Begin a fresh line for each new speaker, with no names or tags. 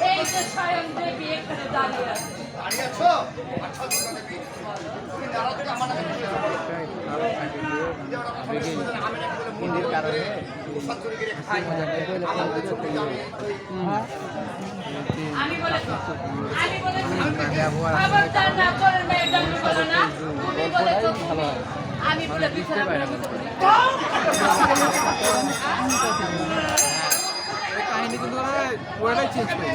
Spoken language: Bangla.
এই যে স্বয়ং দেবী এখানে দাঁড়িয়ে আছে। আমি বলেছি খবরদার না করেন মেয়ের জন্ম করো না। তুমি বলেছো আমি বলে বিছানা করে
কাহিনী কিন্তু ওরাই চেঞ্জ করে